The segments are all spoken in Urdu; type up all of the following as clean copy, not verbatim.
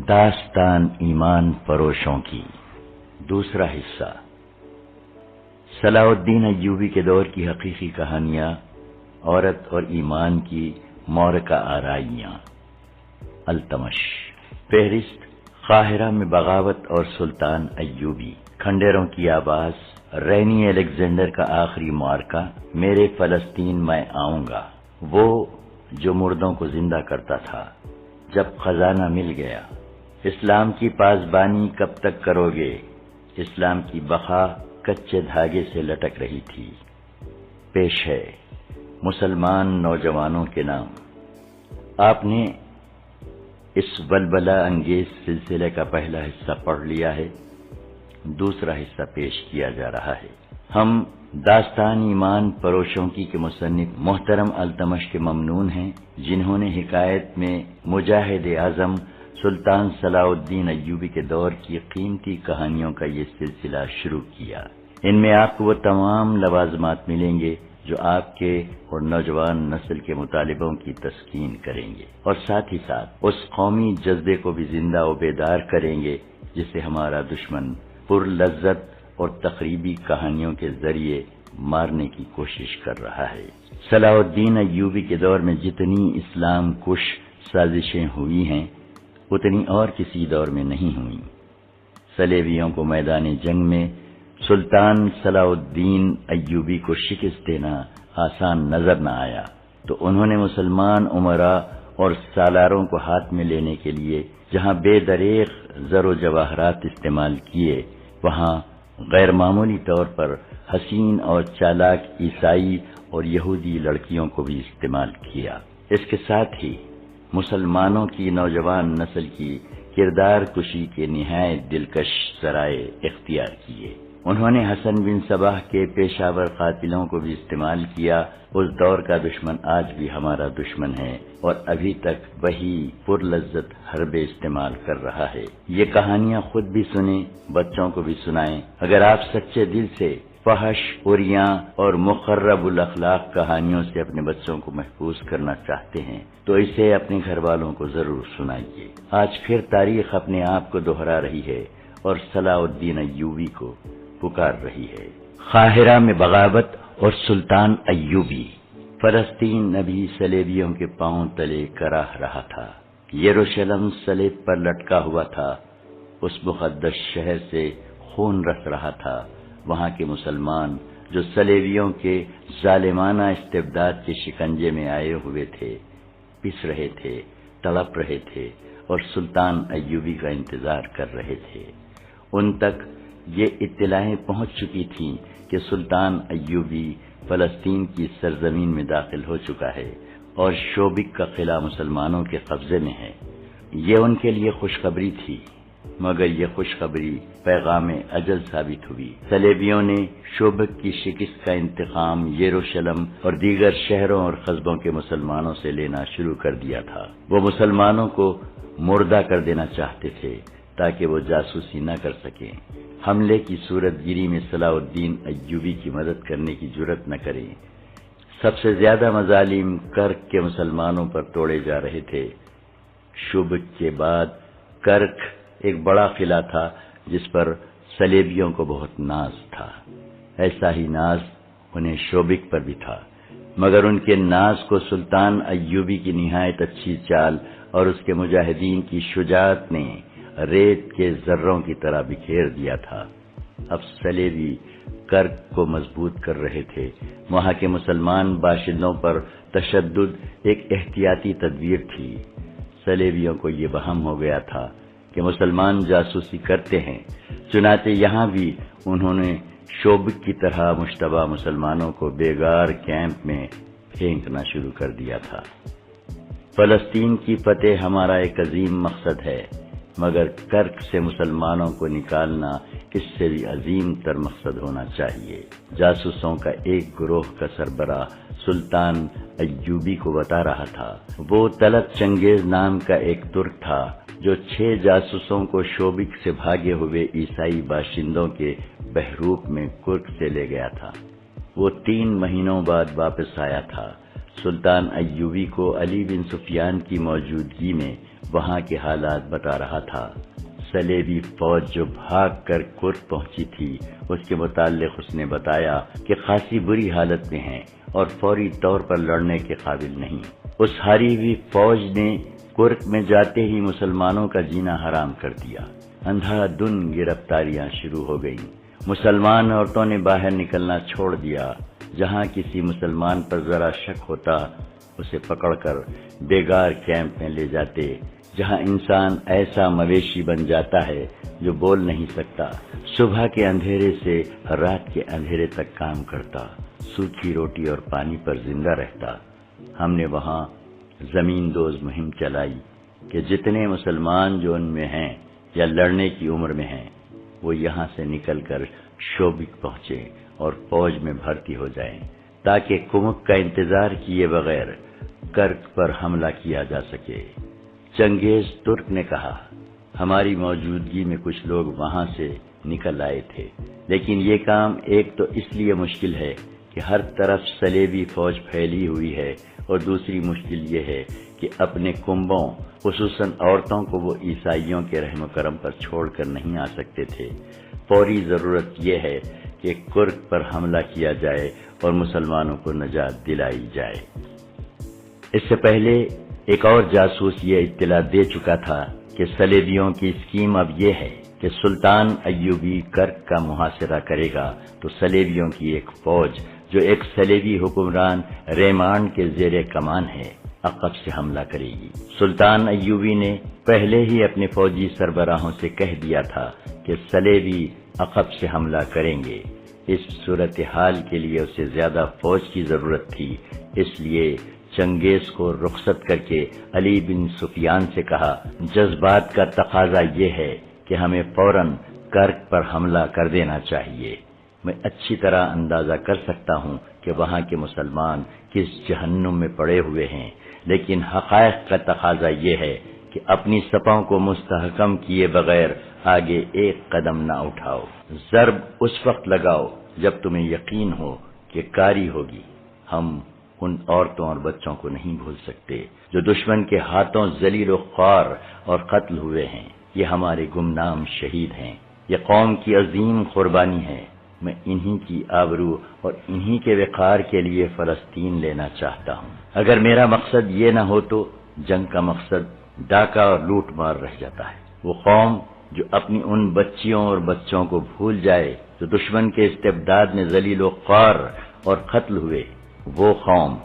داستان ایمان فروشوں کی دوسرا حصہ، صلاح الدین ایوبی کے دور کی حقیقی کہانیاں، عورت اور ایمان کی معرکہ آرائیاں۔ التمش۔ فہرست: قاہرہ میں بغاوت اور سلطان ایوبی، کھنڈیروں کی آواز، رینی الیگزینڈر کا آخری معرکہ، میرے فلسطین میں آؤں گا، وہ جو مردوں کو زندہ کرتا تھا، جب خزانہ مل گیا، اسلام کی پاسبانی کب تک کرو گے، اسلام کی بقا کچے دھاگے سے لٹک رہی تھی۔ پیش ہے مسلمان نوجوانوں کے نام۔ آپ نے اس ولولہ انگیز سلسلے کا پہلا حصہ پڑھ لیا ہے، دوسرا حصہ پیش کیا جا رہا ہے۔ ہم داستان ایمان فروشوں کی کے مصنف محترم التمش کے ممنون ہیں، جنہوں نے حکایت میں مجاہد اعظم سلطان صلاح الدین ایوبی کے دور کی قیمتی کہانیوں کا یہ سلسلہ شروع کیا۔ ان میں آپ کو وہ تمام لوازمات ملیں گے جو آپ کے اور نوجوان نسل کے مطالبوں کی تسکین کریں گے، اور ساتھ ہی ساتھ اس قومی جذبے کو بھی زندہ و بیدار کریں گے جسے ہمارا دشمن پر لذت اور تقریبی کہانیوں کے ذریعے مارنے کی کوشش کر رہا ہے۔ صلاح الدین ایوبی کے دور میں جتنی اسلام کش سازشیں ہوئی ہیں، اتنی اور کسی دور میں نہیں ہوئیں۔ صلیبیوں کو میدان جنگ میں سلطان صلاح الدین ایوبی کو شکست دینا آسان نظر نہ آیا، تو انہوں نے مسلمان امراء اور سالاروں کو ہاتھ میں لینے کے لیے جہاں بے دریغ زر و جواہرات استعمال کیے، وہاں غیر معمولی طور پر حسین اور چالاک عیسائی اور یہودی لڑکیوں کو بھی استعمال کیا۔ اس کے ساتھ ہی مسلمانوں کی نوجوان نسل کی کردار کشی کے نہایت دلکش ذرائع اختیار کیے۔ انہوں نے حسن بن صباح کے پیشہ ور قاتلوں کو بھی استعمال کیا۔ اس دور کا دشمن آج بھی ہمارا دشمن ہے اور ابھی تک وہی پرلذت حربے استعمال کر رہا ہے۔ یہ کہانیاں خود بھی سنیں، بچوں کو بھی سنائیں۔ اگر آپ سچے دل سے فحش، عریاں اور مخرب الاخلاق کہانیوں سے اپنے بچوں کو محفوظ کرنا چاہتے ہیں تو اسے اپنے گھر والوں کو ضرور سنائیے۔ آج پھر تاریخ اپنے آپ کو دہرا رہی ہے اور صلاح الدین ایوبی کو پکار رہی ہے۔ قاہرہ میں بغاوت اور سلطان ایوبی۔ فلسطین ابھی صلیبیوں کے پاؤں تلے کراہ رہا تھا۔ یروشلم صلیب پر لٹکا ہوا تھا۔ اس مقدس شہر سے خون رس رہا تھا۔ وہاں کے مسلمان جو صلیبیوں کے ظالمانہ استبداد کے شکنجے میں آئے ہوئے تھے، پس رہے تھے، تڑپ رہے تھے اور سلطان ایوبی کا انتظار کر رہے تھے۔ ان تک یہ اطلاعیں پہنچ چکی تھیں کہ سلطان ایوبی فلسطین کی سرزمین میں داخل ہو چکا ہے اور شوبک کا قلعہ مسلمانوں کے قبضے میں ہے۔ یہ ان کے لیے خوشخبری تھی، مگر یہ خوشخبری پیغام اجل ثابت ہوئی۔ صلیبیوں نے شوبک کی شکست کا انتقام یروشلم اور دیگر شہروں اور قصبوں کے مسلمانوں سے لینا شروع کر دیا تھا۔ وہ مسلمانوں کو مردہ کر دینا چاہتے تھے تاکہ وہ جاسوسی نہ کر سکیں، حملے کی صورت گیری میں صلاح الدین ایوبی کی مدد کرنے کی جرات نہ کریں۔ سب سے زیادہ مظالم کرک کے مسلمانوں پر توڑے جا رہے تھے۔ شوبک کے بعد کرک ایک بڑا قلعہ تھا جس پر صلیبیوں کو بہت ناز تھا۔ ایسا ہی ناز انہیں شوبک پر بھی تھا، مگر ان کے ناز کو سلطان ایوبی کی نہایت اچھی چال اور اس کے مجاہدین کی شجاعت نے ریت کے ذروں کی طرح بکھیر دیا تھا۔ اب صلیبی کرک کو مضبوط کر رہے تھے۔ وہاں کے مسلمان باشندوں پر تشدد ایک احتیاطی تدبیر تھی۔ صلیبیوں کو یہ وہم ہو گیا تھا کہ مسلمان جاسوسی کرتے ہیں، چنانچہ یہاں بھی انہوں نے شوبک کی طرح مشتبہ مسلمانوں کو بیگار کیمپ میں پھینکنا شروع کر دیا تھا۔ فلسطین کی فتح ہمارا ایک عظیم مقصد ہے، مگر کرک سے مسلمانوں کو نکالنا اس سے بھی عظیم تر مقصد ہونا چاہیے۔ جاسوسوں کا ایک گروہ کا سربراہ سلطان ایوبی کو بتا رہا تھا۔ وہ طلت چنگیز نام کا ایک ترک تھا جو 6 جاسوسوں کو شوبک سے بھاگے ہوئے عیسائی باشندوں کے بحروپ میں کرک سے لے گیا تھا۔ وہ 3 مہینوں بعد واپس آیا تھا۔ سلطان ایوبی کو علی بن سفیان کی موجودگی میں وہاں کے حالات بتا رہا تھا۔ صلیبی فوج جو بھاگ کر کرک پہنچی تھی، اس کے متعلق اس نے بتایا کہ خاصی بری حالت میں ہیں اور فوری طور پر لڑنے کے قابل نہیں۔ اس ہاری ہوئی فوج نے کرک میں جاتے ہی مسلمانوں کا جینا حرام کر دیا۔ اندھا دن گرفتاریاں شروع ہو گئیں۔ مسلمان عورتوں نے باہر نکلنا چھوڑ دیا۔ جہاں کسی مسلمان پر ذرا شک ہوتا اسے پکڑ کر بیگار کیمپ میں لے جاتے، جہاں انسان ایسا مویشی بن جاتا ہے جو بول نہیں سکتا، صبح کے اندھیرے سے رات کے اندھیرے تک کام کرتا، سوکھی روٹی اور پانی پر زندہ رہتا۔ ہم نے وہاں زمین دوز مہم چلائی کہ جتنے مسلمان جو ان میں ہیں یا لڑنے کی عمر میں ہیں وہ یہاں سے نکل کر شوبک پہنچے اور فوج میں بھرتی ہو جائیں، تاکہ کمک کا انتظار کیے بغیر کرک پر حملہ کیا جا سکے۔ چنگیز ترک نے کہا، ہماری موجودگی میں کچھ لوگ وہاں سے نکل آئے تھے، لیکن یہ کام ایک تو اس لیے مشکل ہے کہ ہر طرف صلیبی فوج پھیلی ہوئی ہے، اور دوسری مشکل یہ ہے کہ اپنے کنبوں خصوصاً عورتوں کو وہ عیسائیوں کے رحم و کرم پر چھوڑ کر نہیں آ سکتے تھے۔ فوری ضرورت یہ ہے کہ کرک پر حملہ کیا جائے اور مسلمانوں کو نجات دلائی جائے۔ اس سے پہلے ایک اور جاسوس یہ اطلاع دے چکا تھا کہ صلیبیوں کی اسکیم اب یہ ہے کہ سلطان ایوبی کرک کا محاصرہ کرے گا تو صلیبیوں کی ایک فوج جو ایک صلیبی حکمران ریمانڈ کے زیر کمان ہے عقب سے حملہ کرے گی۔ سلطان ایوبی نے پہلے ہی اپنے فوجی سربراہوں سے کہہ دیا تھا کہ صلیبی عقب سے حملہ کریں گے۔ اس صورتحال کے لیے اسے زیادہ فوج کی ضرورت تھی، اس لیے چنگیز کو رخصت کر کے علی بن سفیان سے کہا، جذبات کا تقاضا یہ ہے کہ ہمیں فوراً کرک پر حملہ کر دینا چاہیے۔ میں اچھی طرح اندازہ کر سکتا ہوں کہ وہاں کے مسلمان کس جہنم میں پڑے ہوئے ہیں، لیکن حقائق کا تقاضا یہ ہے کہ اپنی صفوں کو مستحکم کیے بغیر آگے ایک قدم نہ اٹھاؤ۔ ضرب اس وقت لگاؤ جب تمہیں یقین ہو کہ کاری ہوگی۔ ہم ان عورتوں اور بچوں کو نہیں بھول سکتے جو دشمن کے ہاتھوں ذلیل و خوار اور قتل ہوئے ہیں۔ یہ ہمارے گمنام شہید ہیں، یہ قوم کی عظیم قربانی ہے۔ میں انہی کی آبرو اور انہی کے وقار کے لیے فلسطین لینا چاہتا ہوں۔ اگر میرا مقصد یہ نہ ہو تو جنگ کا مقصد ڈاکہ اور لوٹ مار رہ جاتا ہے۔ وہ قوم جو اپنی ان بچیوں اور بچوں کو بھول جائے جو دشمن کے استبداد میں ذلیل و خوار اور قتل ہوئے، وہ قوم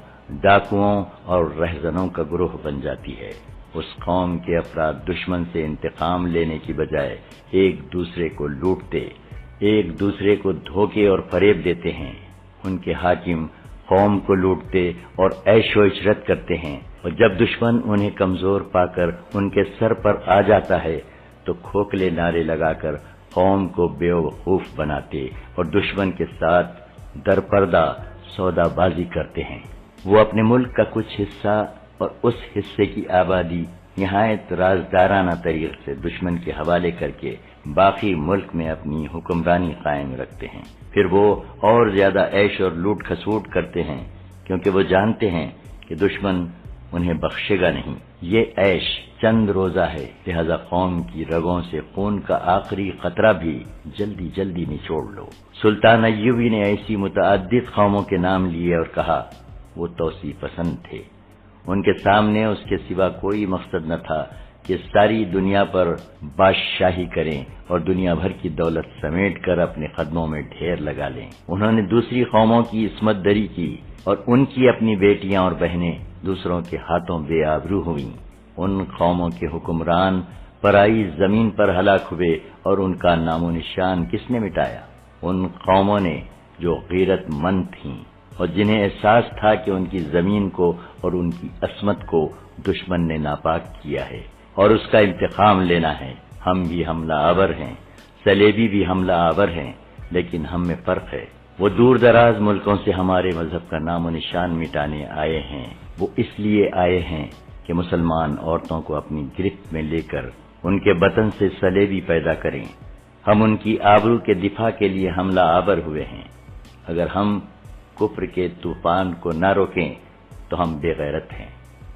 ڈاکوؤں اور رہزنوں کا گروہ بن جاتی ہے۔ اس قوم کے افراد دشمن سے انتقام لینے کی بجائے ایک دوسرے کو لوٹتے، ایک دوسرے کو دھوکے اور فریب دیتے ہیں۔ ان کے حاکم قوم کو لوٹتے اور عیش و عشرت کرتے ہیں، اور جب دشمن انہیں کمزور پا کر ان کے سر پر آ جاتا ہے تو کھوکھلے نعرے لگا کر قوم کو بے وقوف بناتے اور دشمن کے ساتھ درپردہ سودا بازی کرتے ہیں۔ وہ اپنے ملک کا کچھ حصہ اور اس حصے کی آبادی نہایت رازدارانہ طریقے سے دشمن کے حوالے کر کے باقی ملک میں اپنی حکمرانی قائم رکھتے ہیں۔ پھر وہ اور زیادہ عیش اور لوٹ کھسوٹ کرتے ہیں، کیونکہ وہ جانتے ہیں کہ دشمن انہیں بخشے گا نہیں۔ یہ عیش چند روزہ ہے، لہذا قوم کی رگوں سے خون کا آخری قطرہ بھی جلدی جلدی نچوڑ لو۔ سلطان ایوبی نے ایسی متعدد قوموں کے نام لیے اور کہا وہ توسیع پسند تھے۔ ان کے سامنے اس کے سوا کوئی مقصد نہ تھا کہ ساری دنیا پر بادشاہی کریں اور دنیا بھر کی دولت سمیٹ کر اپنے قدموں میں ڈھیر لگا لیں۔ انہوں نے دوسری قوموں کی عصمت دری کی اور ان کی اپنی بیٹیاں اور بہنیں دوسروں کے ہاتھوں بے آبرو ہوئیں۔ ان قوموں کے حکمران پرائی زمین پر ہلاک ہوئے اور ان کا نام و نشان کس نے مٹایا؟ ان قوموں نے جو غیرت مند تھیں اور جنہیں احساس تھا کہ ان کی زمین کو اور ان کی عصمت کو دشمن نے ناپاک کیا ہے اور اس کا انتقام لینا ہے۔ ہم بھی حملہ آور ہیں، صلیبی بھی حملہ آور ہیں، لیکن ہم میں فرق ہے۔ وہ دور دراز ملکوں سے ہمارے مذہب کا نام و نشان مٹانے آئے ہیں۔ وہ اس لیے آئے ہیں کہ مسلمان عورتوں کو اپنی گرفت میں لے کر ان کے بطن سے صلیبی پیدا کریں۔ ہم ان کی آبرو کے دفاع کے لیے حملہ آور ہوئے ہیں۔ اگر ہم کفر کے طوفان کو نہ روکیں تو ہم بے غیرت ہیں،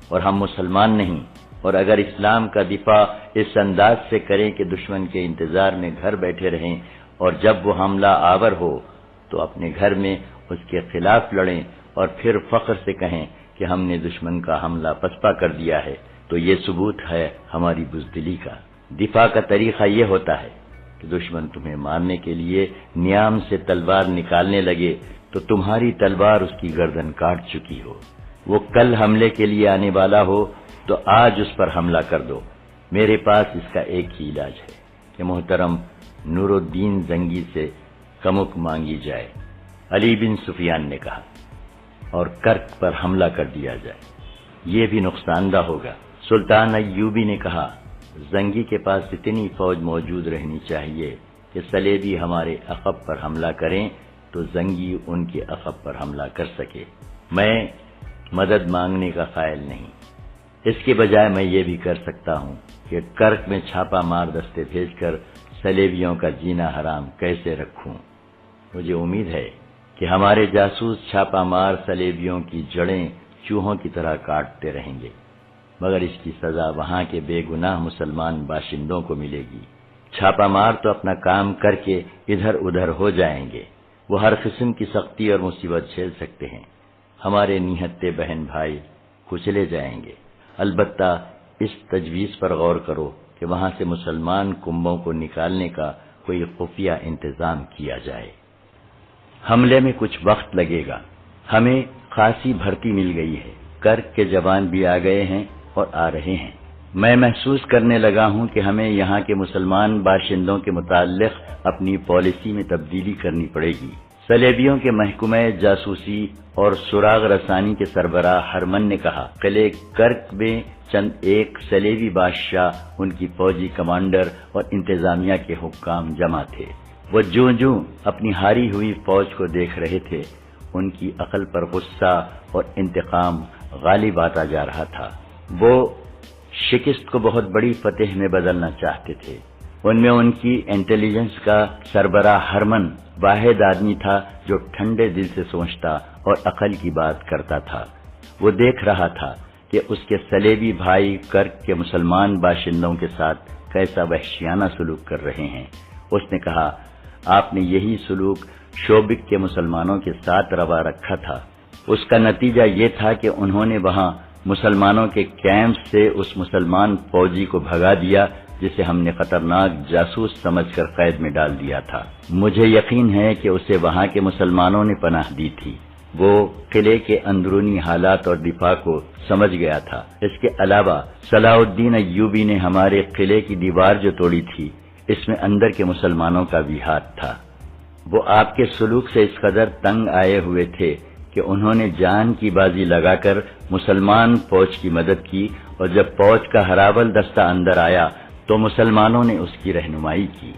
اور ہم مسلمان نہیں اور اگر اسلام کا دفاع اس انداز سے کریں کہ دشمن کے انتظار میں گھر بیٹھے رہیں اور جب وہ حملہ آور ہو تو اپنے گھر میں اس کے خلاف لڑیں اور پھر فخر سے کہیں کہ ہم نے دشمن کا حملہ پسپا کر دیا ہے، تو یہ ثبوت ہے ہماری بزدلی کا۔ دفاع کا طریقہ یہ ہوتا ہے کہ دشمن تمہیں مارنے کے لیے نیام سے تلوار نکالنے لگے تو تمہاری تلوار اس کی گردن کاٹ چکی ہو، وہ کل حملے کے لیے آنے والا ہو تو آج اس پر حملہ کر دو۔ میرے پاس اس کا ایک ہی علاج ہے کہ محترم نور الدین زنگی سے کمک مانگی جائے، علی بن سفیان نے کہا، اور کرک پر حملہ کر دیا جائے، یہ بھی نقصان دہ ہوگا۔ سلطان ایوبی نے کہا، زنگی کے پاس اتنی فوج موجود رہنی چاہیے کہ صلیبی ہمارے عقب پر حملہ کریں تو زنگی ان کے عقب پر حملہ کر سکے۔ میں مدد مانگنے کا قائل نہیں، اس کے بجائے میں یہ بھی کر سکتا ہوں کہ کرک میں چھاپا مار دستے بھیج کر صلیبیوں کا جینا حرام کیسے رکھوں۔ مجھے امید ہے کہ ہمارے جاسوس چھاپا مار صلیبیوں کی جڑیں چوہوں کی طرح کاٹتے رہیں گے، مگر اس کی سزا وہاں کے بے گناہ مسلمان باشندوں کو ملے گی۔ چھاپا مار تو اپنا کام کر کے ادھر ادھر ہو جائیں گے، وہ ہر قسم کی سختی اور مصیبت جھیل سکتے ہیں، ہمارے نہتے بہن بھائی کچلے جائیں گے۔ البتہ اس تجویز پر غور کرو کہ وہاں سے مسلمان کنبوں کو نکالنے کا کوئی خفیہ انتظام کیا جائے۔ حملے میں کچھ وقت لگے گا، ہمیں خاصی بھرتی مل گئی ہے، کرک کے جوان بھی آ گئے ہیں اور آ رہے ہیں۔ میں محسوس کرنے لگا ہوں کہ ہمیں یہاں کے مسلمان باشندوں کے متعلق اپنی پالیسی میں تبدیلی کرنی پڑے گی۔ صلیبیوں کے محکمہ جاسوسی اور سراغ رسانی کے سربراہ ہرمن نے کہا، قلعے کرک میں چند ایک صلیبی بادشاہ، ان کی فوجی کمانڈر اور انتظامیہ کے حکام جمع تھے۔ وہ جوں اپنی ہاری ہوئی فوج کو دیکھ رہے تھے، ان کی عقل پر غصہ اور انتقام غالب آتا جا رہا تھا۔ وہ شکست کو بہت بڑی فتح میں بدلنا چاہتے تھے۔ ان میں ان کی انٹیلیجنس کا سربراہ ہرمن واحد آدمی تھا جو ٹھنڈے دل سے سوچتا اور عقل کی بات کرتا تھا۔ وہ دیکھ رہا تھا کہ اس کے صلیبی بھائی کرک کے مسلمان باشندوں کے ساتھ کیسا وحشیانہ سلوک کر رہے ہیں۔ اس نے کہا، آپ نے یہی سلوک شوبک کے مسلمانوں کے ساتھ روا رکھا تھا۔ اس کا نتیجہ یہ تھا کہ انہوں نے وہاں مسلمانوں کے کیمپ سے اس مسلمان فوجی کو بھگا دیا جسے ہم نے خطرناک جاسوس سمجھ کر قید میں ڈال دیا تھا۔ مجھے یقین ہے کہ اسے وہاں کے مسلمانوں نے پناہ دی تھی۔ وہ قلعے کے اندرونی حالات اور دفاع کو سمجھ گیا تھا۔ اس کے علاوہ صلاح الدین ایوبی نے ہمارے قلعے کی دیوار جو توڑی تھی، اس میں اندر کے مسلمانوں کا بھی ہاتھ تھا۔ وہ آپ کے سلوک سے اس قدر تنگ آئے ہوئے تھے کہ انہوں نے جان کی بازی لگا کر مسلمان فوج کی مدد کی، اور جب فوج کا ہراول دستہ اندر آیا تو مسلمانوں نے اس کی رہنمائی کی۔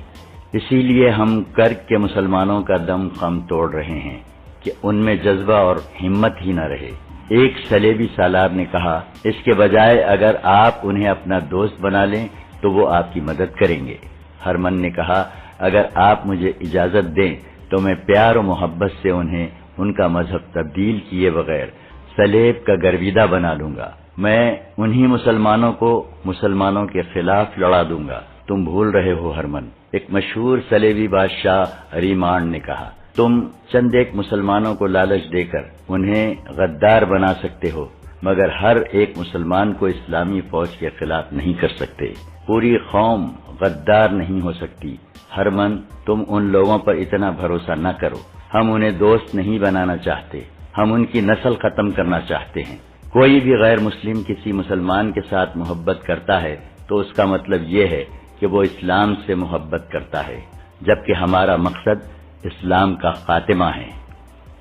اسی لیے ہم کرک کے مسلمانوں کا دم خم توڑ رہے ہیں کہ ان میں جذبہ اور ہمت ہی نہ رہے۔ ایک صلیبی سالار نے کہا، اس کے بجائے اگر آپ انہیں اپنا دوست بنا لیں تو وہ آپ کی مدد کریں گے۔ ہرمن نے کہا، اگر آپ مجھے اجازت دیں تو میں پیار و محبت سے انہیں ان کا مذہب تبدیل کیے بغیر صلیب کا گرویدہ بنا لوں گا۔ میں انہی مسلمانوں کو مسلمانوں کے خلاف لڑا دوں گا۔ تم بھول رہے ہو ہرمن، ایک مشہور صلیبی بادشاہ ریمانڈ نے کہا، تم چند ایک مسلمانوں کو لالچ دے کر انہیں غدار بنا سکتے ہو، مگر ہر ایک مسلمان کو اسلامی فوج کے خلاف نہیں کر سکتے۔ پوری قوم غدار نہیں ہو سکتی۔ ہرمن، تم ان لوگوں پر اتنا بھروسہ نہ کرو، ہم انہیں دوست نہیں بنانا چاہتے، ہم ان کی نسل ختم کرنا چاہتے ہیں۔ کوئی بھی غیر مسلم کسی مسلمان کے ساتھ محبت کرتا ہے تو اس کا مطلب یہ ہے کہ وہ اسلام سے محبت کرتا ہے، جبکہ ہمارا مقصد اسلام کا خاتمہ ہے۔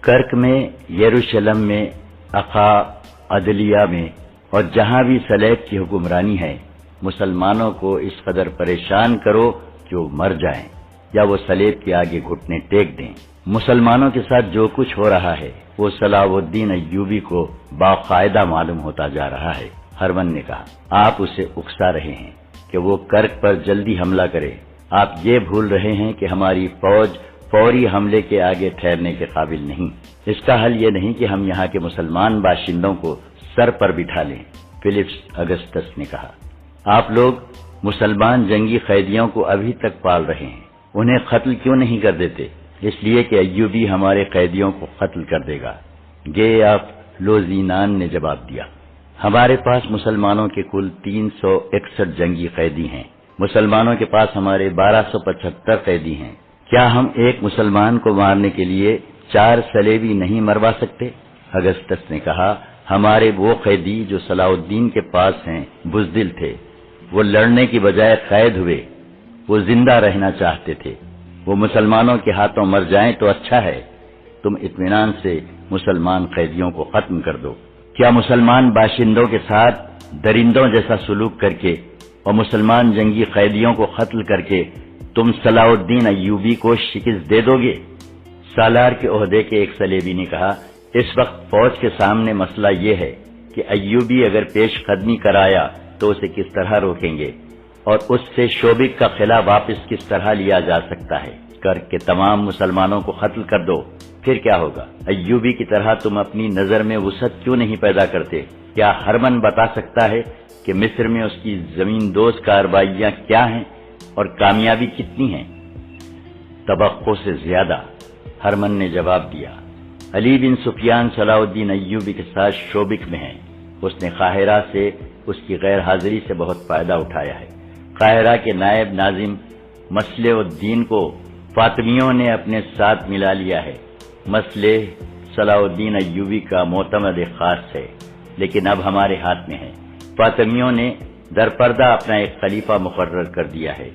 کرک میں، یروشلم میں، اقا، عدلیہ میں اور جہاں بھی صلیب کی حکمرانی ہے، مسلمانوں کو اس قدر پریشان کرو کہ وہ مر جائیں یا وہ صلیب کے آگے گھٹنے ٹیک دیں۔ مسلمانوں کے ساتھ جو کچھ ہو رہا ہے وہ صلاح الدین ایوبی کو باقاعدہ معلوم ہوتا جا رہا ہے۔ ہرمن نے کہا، آپ اسے اکسا رہے ہیں کہ وہ کرک پر جلدی حملہ کرے۔ آپ یہ بھول رہے ہیں کہ ہماری فوج فوری حملے کے آگے ٹھہرنے کے قابل نہیں۔ اس کا حل یہ نہیں کہ ہم یہاں کے مسلمان باشندوں کو سر پر بٹھا لیں۔ فیلپس اگسٹس نے کہا۔ آپ لوگ مسلمان جنگی قیدیوں کو ابھی تک پال رہے ہیں، انہیں قتل کیوں نہیں کر دیتے؟ اس لیے کہ ایوبی ہمارے قیدیوں کو قتل کر دے گا۔ گے آف لوزینان نے جواب دیا، ہمارے پاس مسلمانوں کے کل 361 جنگی قیدی ہیں، مسلمانوں کے پاس ہمارے 1275 قیدی ہیں، کیا ہم ایک مسلمان کو مارنے کے لیے 4 صلیبی نہیں مروا سکتے؟ اگسٹس نے کہا، ہمارے وہ قیدی جو صلاح الدین کے پاس ہیں بزدل تھے، وہ لڑنے کی بجائے قید ہوئے، وہ زندہ رہنا چاہتے تھے، وہ مسلمانوں کے ہاتھوں مر جائیں تو اچھا ہے، تم اطمینان سے مسلمان قیدیوں کو ختم کر دو۔ کیا مسلمان باشندوں کے ساتھ درندوں جیسا سلوک کر کے اور مسلمان جنگی قیدیوں کو قتل کر کے تم صلاح الدین ایوبی کو شکست دے دو گے؟ سالار کے عہدے کے ایک صلیبی نے کہا، اس وقت فوج کے سامنے مسئلہ یہ ہے کہ ایوبی اگر پیش قدمی کرایا تو اسے کس طرح روکیں گے اور اس سے شوبک کا قلعہ واپس کس طرح لیا جا سکتا ہے؟ کر کے تمام مسلمانوں کو قتل کر دو، پھر کیا ہوگا؟ ایوبی کی طرح تم اپنی نظر میں وسعت کیوں نہیں پیدا کرتے؟ کیا ہرمن بتا سکتا ہے کہ مصر میں اس کی زمین دوز کارروائیاں کیا ہیں اور کامیابی کتنی ہیں؟ توقع سے زیادہ، ہرمن نے جواب دیا۔ علی بن سفیان صلاح الدین ایوبی کے ساتھ شوبک میں ہیں، اس نے قاہرہ سے اس کی غیر حاضری سے بہت فائدہ اٹھایا ہے۔ قاہرہ کے نائب ناظم مصلح الدین کو فاطمیوں نے اپنے ساتھ ملا لیا ہے۔ مصلح صلاح الدین ایوبی کا معتمد خاص ہے، لیکن اب ہمارے ہاتھ میں ہے۔ فاطمیوں نے درپردہ اپنا ایک خلیفہ مقرر کر دیا ہے،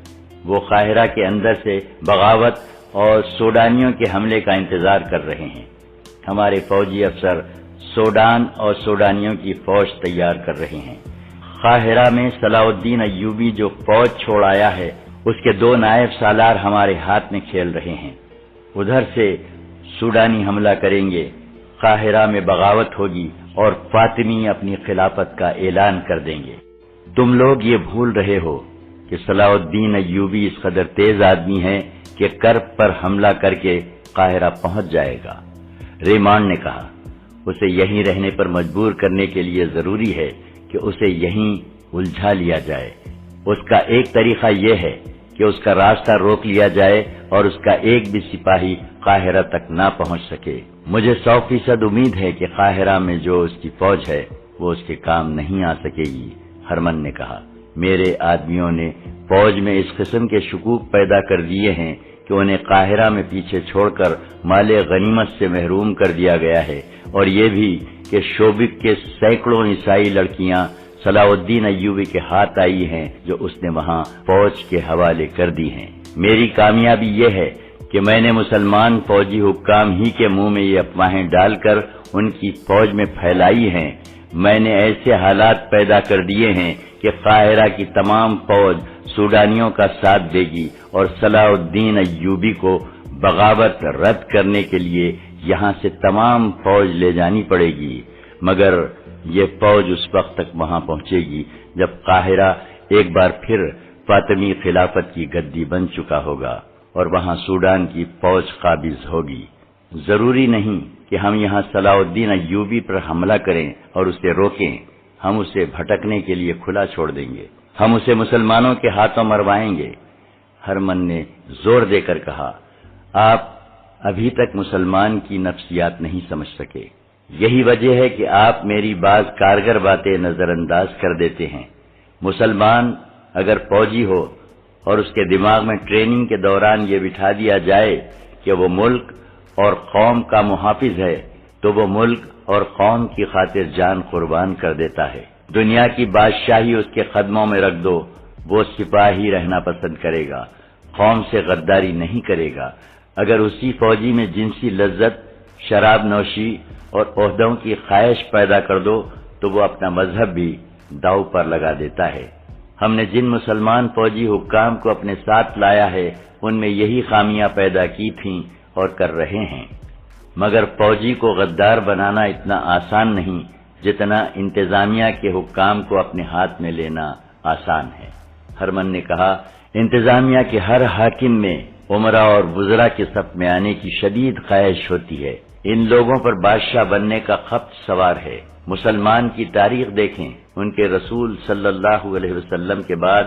وہ قاہرہ کے اندر سے بغاوت اور سوڈانیوں کے حملے کا انتظار کر رہے ہیں۔ ہمارے فوجی افسر سوڈان اور سوڈانیوں کی فوج تیار کر رہے ہیں۔ قاہرہ میں صلاح الدین ایوبی جو فوج چھوڑ آیا ہے، اس کے 2 نائب سالار ہمارے ہاتھ میں کھیل رہے ہیں۔ ادھر سے سوڈانی حملہ کریں گے، قاہرہ میں بغاوت ہوگی اور فاطمی اپنی خلافت کا اعلان کر دیں گے۔ تم لوگ یہ بھول رہے ہو کہ صلاح الدین ایوبی اس قدر تیز آدمی ہے کہ کرب پر حملہ کر کے قاہرہ پہنچ جائے گا۔ ریمانڈ نے کہا، اسے یہیں رہنے پر مجبور کرنے کے لیے ضروری ہے کہ اسے یہیں الجھا لیا جائے۔ اس کا ایک طریقہ یہ ہے کہ اس کا راستہ روک لیا جائے اور اس کا ایک بھی سپاہی قاہرہ تک نہ پہنچ سکے۔ مجھے 100% امید ہے کہ قاہرہ میں جو اس کی فوج ہے وہ اس کے کام نہیں آ سکے گی، ہرمن نے کہا۔ میرے آدمیوں نے فوج میں اس قسم کے شکوک پیدا کر دیے ہیں کہ انہیں قاہرہ میں پیچھے چھوڑ کر مال غنیمت سے محروم کر دیا گیا ہے، اور یہ بھی کہ شوبک کے سینکڑوں عیسائی لڑکیاں صلاح الدین ایوبی کے ہاتھ آئی ہیں جو اس نے وہاں فوج کے حوالے کر دی ہیں۔ میری کامیابی یہ ہے کہ میں نے مسلمان فوجی حکام ہی کے منہ میں یہ افواہیں ڈال کر ان کی فوج میں پھیلائی ہیں۔ میں نے ایسے حالات پیدا کر دیے ہیں کہ قاہرہ کی تمام فوج سوڈانیوں کا ساتھ دے گی اور صلاح الدین ایوبی کو بغاوت رد کرنے کے لیے یہاں سے تمام فوج لے جانی پڑے گی، مگر یہ فوج اس وقت تک وہاں پہنچے گی جب قاہرہ ایک بار پھر فاطمی خلافت کی گدی بن چکا ہوگا اور وہاں سوڈان کی فوج قابض ہوگی۔ ضروری نہیں کہ ہم یہاں صلاح الدین ایوبی پر حملہ کریں اور اسے روکیں، ہم اسے بھٹکنے کے لیے کھلا چھوڑ دیں گے، ہم اسے مسلمانوں کے ہاتھوں مروائیں گے۔ ہرمن نے زور دے کر کہا، آپ ابھی تک مسلمان کی نفسیات نہیں سمجھ سکے، یہی وجہ ہے کہ آپ میری بعض کارگر باتیں نظر انداز کر دیتے ہیں۔ مسلمان اگر فوجی ہو اور اس کے دماغ میں ٹریننگ کے دوران یہ بٹھا دیا جائے کہ وہ ملک اور قوم کا محافظ ہے تو وہ ملک اور قوم کی خاطر جان قربان کر دیتا ہے۔ دنیا کی بادشاہی اس کے قدموں میں رکھ دو، وہ سپاہی رہنا پسند کرے گا، قوم سے غداری نہیں کرے گا۔ اگر اسی فوجی میں جنسی لذت، شراب نوشی اور عہدوں کی خواہش پیدا کر دو تو وہ اپنا مذہب بھی داؤ پر لگا دیتا ہے۔ ہم نے جن مسلمان فوجی حکام کو اپنے ساتھ لایا ہے ان میں یہی خامیاں پیدا کی تھیں اور کر رہے ہیں، مگر فوجی کو غدار بنانا اتنا آسان نہیں جتنا انتظامیہ کے حکام کو اپنے ہاتھ میں لینا آسان ہے۔ ہرمن نے کہا، انتظامیہ کے ہر حاکم میں عمرا اور وزراء کے صف میں آنے کی شدید خواہش ہوتی ہے، ان لوگوں پر بادشاہ بننے کا خبط سوار ہے۔ مسلمان کی تاریخ دیکھیں، ان کے رسول صلی اللہ علیہ وسلم کے بعد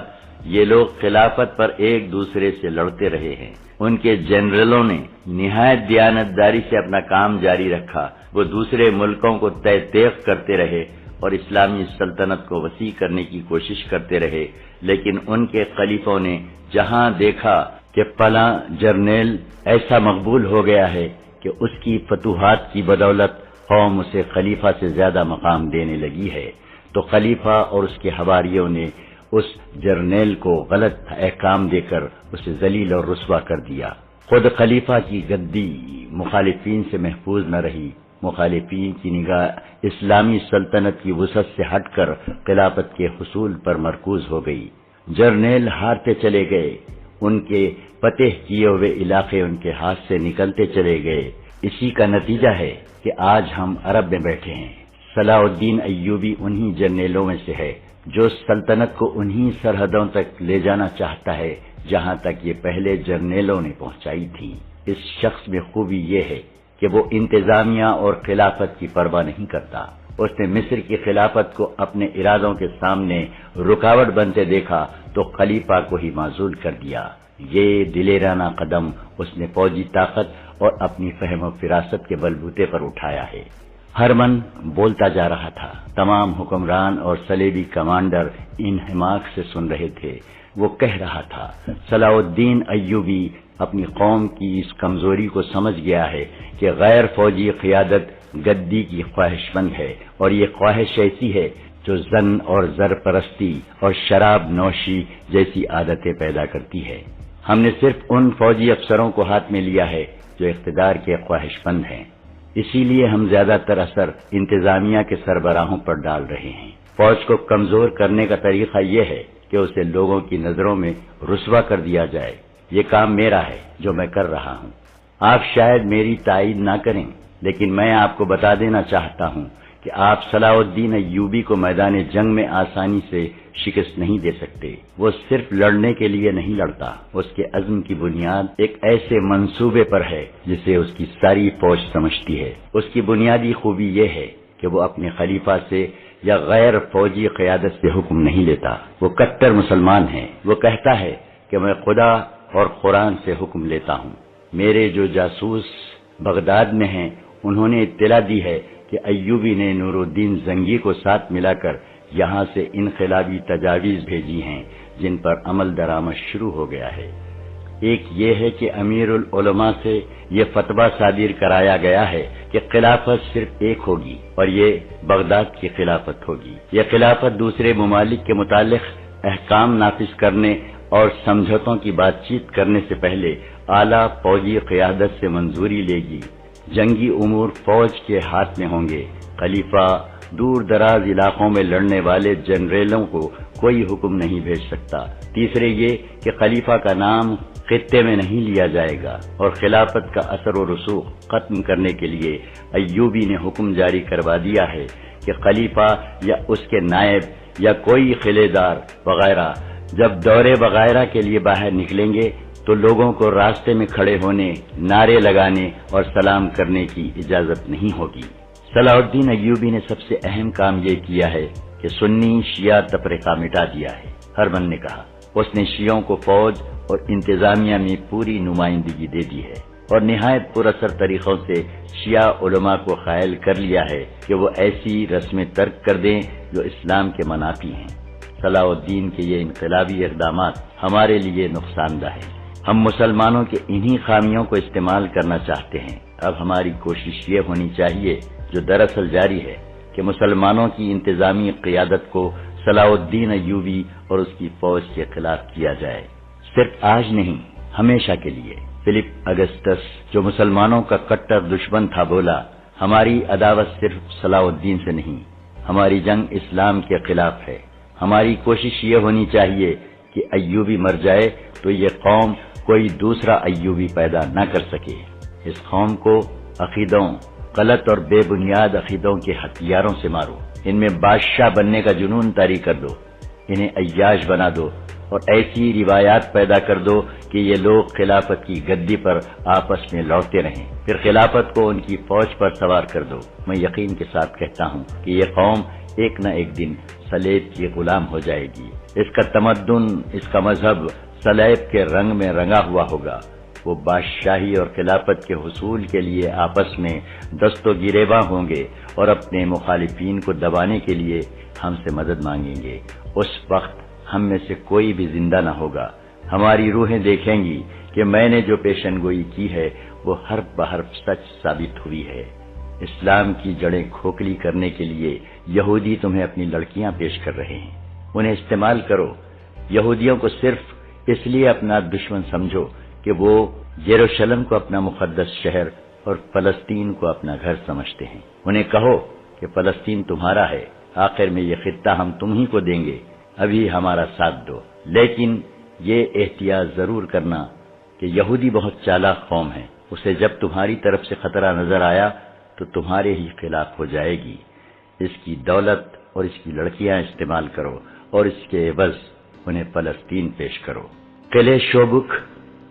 یہ لوگ خلافت پر ایک دوسرے سے لڑتے رہے ہیں۔ ان کے جنرلوں نے نہایت دیانتداری سے اپنا کام جاری رکھا، وہ دوسرے ملکوں کو تیغ کرتے رہے اور اسلامی سلطنت کو وسیع کرنے کی کوشش کرتے رہے، لیکن ان کے خلیفوں نے جہاں دیکھا کہ فلاں جرنیل ایسا مقبول ہو گیا ہے کہ اس کی فتوحات کی بدولت قوم اسے خلیفہ سے زیادہ مقام دینے لگی ہے، تو خلیفہ اور اس کے حواریوں نے اس جرنیل کو غلط احکام دے کر اسے ذلیل اور رسوا کر دیا۔ خود خلیفہ کی گدی مخالفین سے محفوظ نہ رہی، مخالفین کی نگاہ اسلامی سلطنت کی وسعت سے ہٹ کر خلافت کے حصول پر مرکوز ہو گئی۔ جرنیل ہارتے چلے گئے، ان کے فتح کیے ہوئے علاقے ان کے ہاتھ سے نکلتے چلے گئے۔ اسی کا نتیجہ ہے کہ آج ہم عرب میں بیٹھے ہیں۔ صلاح الدین ایوبی انہی جرنیلوں میں سے ہے جو سلطنت کو انہی سرحدوں تک لے جانا چاہتا ہے جہاں تک یہ پہلے جرنیلوں نے پہنچائی تھی۔ اس شخص میں خوبی یہ ہے کہ وہ انتظامیہ اور خلافت کی پرواہ نہیں کرتا۔ اس نے مصر کی خلافت کو اپنے ارادوں کے سامنے رکاوٹ بنتے دیکھا تو خلیفہ کو ہی معزول کر دیا۔ یہ دلیرانہ قدم اس نے فوجی طاقت اور اپنی فہم و فراست کے بلبوتے پر اٹھایا ہے۔ ہر من بولتا جا رہا تھا، تمام حکمران اور صلیبی کمانڈر انہماک سے سن رہے تھے۔ وہ کہہ رہا تھا، صلاح الدین ایوبی اپنی قوم کی اس کمزوری کو سمجھ گیا ہے کہ غیر فوجی قیادت گدی کی خواہش مند ہے، اور یہ خواہش ایسی ہے جو زن اور زر پرستی اور شراب نوشی جیسی عادتیں پیدا کرتی ہے۔ ہم نے صرف ان فوجی افسروں کو ہاتھ میں لیا ہے جو اقتدار کے خواہش مند ہیں، اسی لیے ہم زیادہ تر اثر انتظامیہ کے سربراہوں پر ڈال رہے ہیں۔ فوج کو کمزور کرنے کا طریقہ یہ ہے کہ اسے لوگوں کی نظروں میں رسوا کر دیا جائے۔ یہ کام میرا ہے جو میں کر رہا ہوں۔ آپ شاید میری تائید نہ کریں، لیکن میں آپ کو بتا دینا چاہتا ہوں کہ آپ صلاح الدین ایوبی کو میدان جنگ میں آسانی سے شکست نہیں دے سکتے۔ وہ صرف لڑنے کے لیے نہیں لڑتا، اس کے عزم کی بنیاد ایک ایسے منصوبے پر ہے جسے اس کی ساری فوج سمجھتی ہے۔ اس کی بنیادی خوبی یہ ہے کہ وہ اپنے خلیفہ سے یا غیر فوجی قیادت سے حکم نہیں لیتا۔ وہ کٹر مسلمان ہے۔ وہ کہتا ہے کہ میں خدا اور قرآن سے حکم لیتا ہوں۔ میرے جو جاسوس بغداد میں ہیں انہوں نے اطلاع دی ہے کہ ایوبی نے نور الدین زنگی کو ساتھ ملا کر یہاں سے انقلابی تجاویز بھیجی ہیں جن پر عمل درآمد شروع ہو گیا ہے۔ ایک یہ ہے کہ امیر العلماء سے یہ فتویٰ صادر کرایا گیا ہے کہ خلافت صرف ایک ہوگی اور یہ بغداد کی خلافت ہوگی۔ یہ خلافت دوسرے ممالک کے متعلق احکام نافذ کرنے اور سمجھوتوں کی بات چیت کرنے سے پہلے اعلیٰ فوجی قیادت سے منظوری لے گی۔ جنگی امور فوج کے ہاتھ میں ہوں گے۔ خلیفہ دور دراز علاقوں میں لڑنے والے جنرلوں کو کوئی حکم نہیں بھیج سکتا۔ تیسرے یہ کہ خلیفہ کا نام خطے میں نہیں لیا جائے گا، اور خلافت کا اثر و رسوخ ختم کرنے کے لیے ایوبی نے حکم جاری کروا دیا ہے کہ خلیفہ یا اس کے نائب یا کوئی خلے دار وغیرہ جب دورے وغیرہ کے لیے باہر نکلیں گے تو لوگوں کو راستے میں کھڑے ہونے، نعرے لگانے اور سلام کرنے کی اجازت نہیں ہوگی۔ صلاح الدین ایوبی نے سب سے اہم کام یہ کیا ہے کہ سنی شیعہ تفرقہ مٹا دیا ہے۔ ہرمن نے کہا، اس نے شیعوں کو فوج اور انتظامیہ میں پوری نمائندگی دے دی ہے اور نہایت پر اثر طریقوں سے شیعہ علماء کو قائل کر لیا ہے کہ وہ ایسی رسمیں ترک کر دیں جو اسلام کے منافی ہیں۔ صلاح الدین کے یہ انقلابی اقدامات ہمارے لیے نقصان دہ ہیں۔ ہم مسلمانوں کے انہی خامیوں کو استعمال کرنا چاہتے ہیں۔ اب ہماری کوشش یہ ہونی چاہیے، جو دراصل جاری ہے، کہ مسلمانوں کی انتظامی قیادت کو صلاح الدین ایوبی اور اس کی فوج کے خلاف کیا جائے، صرف آج نہیں، ہمیشہ کے لیے۔ فلپ اگسٹس جو مسلمانوں کا کٹر دشمن تھا بولا، ہماری عداوت صرف صلاح الدین سے نہیں، ہماری جنگ اسلام کے خلاف ہے۔ ہماری کوشش یہ ہونی چاہیے کہ ایوبی مر جائے تو یہ قوم کوئی دوسرا ایوبی پیدا نہ کر سکے۔ اس قوم کو عقیدوں، غلط اور بے بنیاد عقیدوں کے ہتھیاروں سے مارو، ان میں بادشاہ بننے کا جنون طاری کر دو، انہیں عیاش بنا دو اور ایسی روایات پیدا کر دو کہ یہ لوگ خلافت کی گدی پر آپس میں لڑتے رہیں، پھر خلافت کو ان کی فوج پر سوار کر دو۔ میں یقین کے ساتھ کہتا ہوں کہ یہ قوم ایک نہ ایک دن صلیب کی غلام ہو جائے گی۔ اس کا تمدن، اس کا مذہب صلیب کے رنگ میں رنگا ہوا ہوگا۔ وہ بادشاہی اور خلافت کے حصول کے لیے آپس میں دست و گریباں ہوں گے اور اپنے مخالفین کو دبانے کے لیے ہم سے مدد مانگیں گے۔ اس وقت ہم میں سے کوئی بھی زندہ نہ ہوگا۔ ہماری روحیں دیکھیں گی کہ میں نے جو پیشن گوئی کی ہے وہ حرف بحرف سچ ثابت ہوئی ہے۔ اسلام کی جڑیں کھوکھلی کرنے کے لیے یہودی تمہیں اپنی لڑکیاں پیش کر رہے ہیں، انہیں استعمال کرو۔ یہودیوں کو صرف اس لیے اپنا دشمن سمجھو کہ وہ یروشلم کو اپنا مقدس شہر اور فلسطین کو اپنا گھر سمجھتے ہیں۔ انہیں کہو کہ فلسطین تمہارا ہے، آخر میں یہ خطہ ہم تم ہی کو دیں گے، ابھی ہمارا ساتھ دو۔ لیکن یہ احتیاط ضرور کرنا کہ یہودی بہت چالاک قوم ہے، اسے جب تمہاری طرف سے خطرہ نظر آیا تو تمہارے ہی خلاف ہو جائے گی۔ اس کی دولت اور اس کی لڑکیاں استعمال کرو اور اس کے عوض انہیں فلسطین پیش کرو۔ قلعے شوبک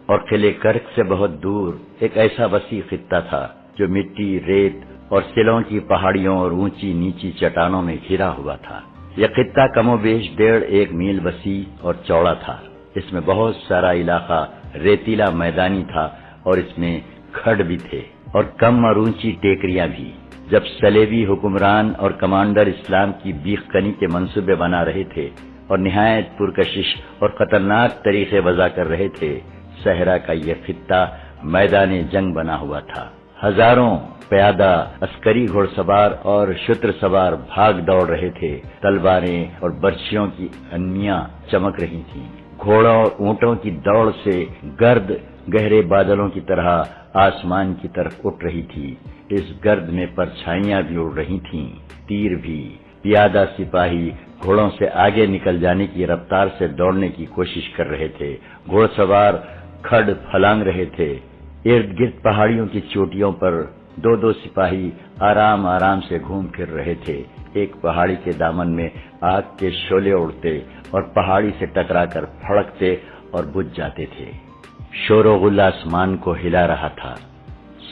اور قلعے کرک سے بہت دور ایک ایسا وسیع خطہ تھا جو مٹی، ریت اور سلوں کی پہاڑیوں اور اونچی نیچی چٹانوں میں گھرا ہوا تھا۔ یہ خطہ کم و بیش 1.5 میل وسیع اور چوڑا تھا۔ اس میں بہت سارا علاقہ ریتیلا میدانی تھا اور اس میں کھڈ بھی تھے اور کم اور اونچی ٹیکریاں بھی۔ جب صلیبی حکمران اور کمانڈر اسلام کی بیخ کنی کے منصوبے بنا رہے تھے اور نہایت پرکشش اور خطرناک طریقے وضع کر رہے تھے، صحرا کا یہ خطہ میدان جنگ بنا ہوا تھا۔ ہزاروں پیادہ، عسکری گھوڑ سوار اور شتر سوار بھاگ دوڑ رہے تھے۔ تلواریں اور برچھیوں کی انمیاں چمک رہی تھیں۔ گھوڑوں اور اونٹوں کی دوڑ سے گرد گہرے بادلوں کی طرح آسمان کی طرف اٹھ رہی تھی۔ اس گرد میں پرچھائیاں بھی اڑ رہی تھیں، تیر بھی۔ پیادہ سپاہی گھوڑوں سے آگے نکل جانے کی رفتار سے دوڑنے کی کوشش کر رہے تھے۔ گھوڑ سوار کھڈ پھلانگ رہے تھے۔ ارد گرد پہاڑیوں کی چوٹیوں پر 2 سپاہی آرام آرام سے گھوم پھر رہے تھے۔ ایک پہاڑی کے دامن میں آگ کے شعلے اڑتے اور پہاڑی سے ٹکرا کر پھڑکتے اور بجھ جاتے تھے۔ شور و غل آسمان کو ہلا رہا تھا۔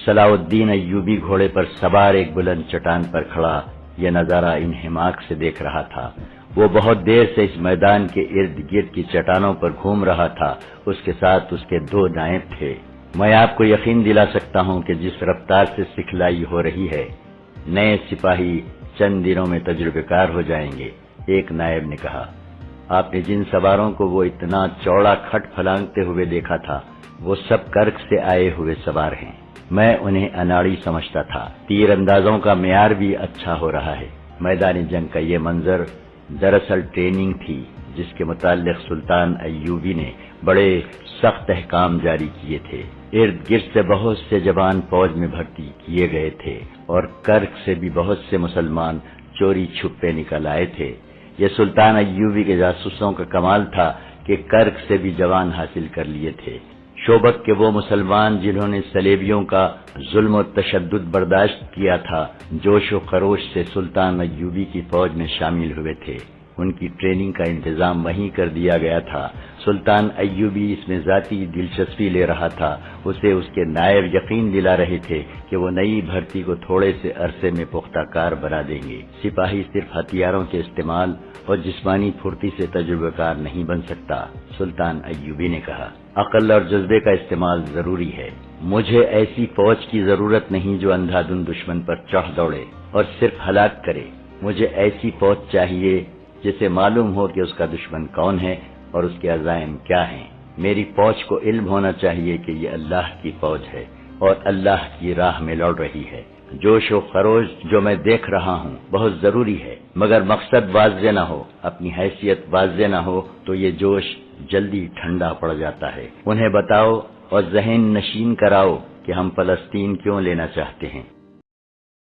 صلاح الدین ایوبی گھوڑے پر سوار ایک بلند چٹان پر کھڑا یہ نظارہ انہماک سے دیکھ رہا تھا۔ وہ بہت دیر سے اس میدان کے ارد گرد کی چٹانوں پر گھوم رہا تھا۔ اس کے ساتھ اس کے 2 نائب تھے۔ میں آپ کو یقین دلا سکتا ہوں کہ جس رفتار سے سکھلائی ہو رہی ہے، نئے سپاہی چند دنوں میں تجربے کار ہو جائیں گے۔ ایک نائب نے کہا، آپ نے جن سواروں کو وہ اتنا چوڑا کھڈ پھلانگتے ہوئے دیکھا تھا، وہ سب کرک سے آئے ہوئے سوار ہیں۔ میں انہیں اناڑی سمجھتا تھا۔ تیر اندازوں کا معیار بھی اچھا ہو رہا ہے۔ میدان جنگ کا یہ منظر دراصل ٹریننگ تھی جس کے متعلق سلطان ایوبی نے بڑے سخت احکام جاری کیے تھے۔ ارد گرد سے بہت سے جوان فوج میں بھرتی کیے گئے تھے اور کرک سے بھی بہت سے مسلمان چوری چھپے نکل آئے تھے۔ یہ سلطان ایوبی کے جاسوسوں کا کمال تھا کہ کرک سے بھی جوان حاصل کر لیے تھے۔ شوبک کے وہ مسلمان جنہوں نے صلیبیوں کا ظلم و تشدد برداشت کیا تھا، جوش و خروش سے سلطان ایوبی کی فوج میں شامل ہوئے تھے۔ ان کی ٹریننگ کا انتظام وہیں کر دیا گیا تھا۔ سلطان ایوبی اس میں ذاتی دلچسپی لے رہا تھا۔ اسے اس کے نائب یقین دلا رہے تھے کہ وہ نئی بھرتی کو تھوڑے سے عرصے میں پختہ کار بنا دیں گے۔ سپاہی صرف ہتھیاروں کے استعمال اور جسمانی پھرتی سے تجربہ کار نہیں بن سکتا۔ سلطان ایوبی نے کہا، عقل اور جذبے کا استعمال ضروری ہے۔ مجھے ایسی فوج کی ضرورت نہیں جو اندھا دھند دشمن پر چڑھ دوڑے اور صرف ہلاک کرے۔ مجھے ایسی فوج چاہیے جسے معلوم ہو کہ اس کا دشمن کون ہے اور اس کے عزائم کیا ہیں۔ میری فوج کو علم ہونا چاہیے کہ یہ اللہ کی فوج ہے اور اللہ کی راہ میں لڑ رہی ہے۔ جوش و خروش جو میں دیکھ رہا ہوں بہت ضروری ہے، مگر مقصد واضح نہ ہو، اپنی حیثیت واضح نہ ہو تو یہ جوش جلدی ٹھنڈا پڑ جاتا ہے۔ انہیں بتاؤ اور ذہن نشین کراؤ کہ ہم فلسطین کیوں لینا چاہتے ہیں۔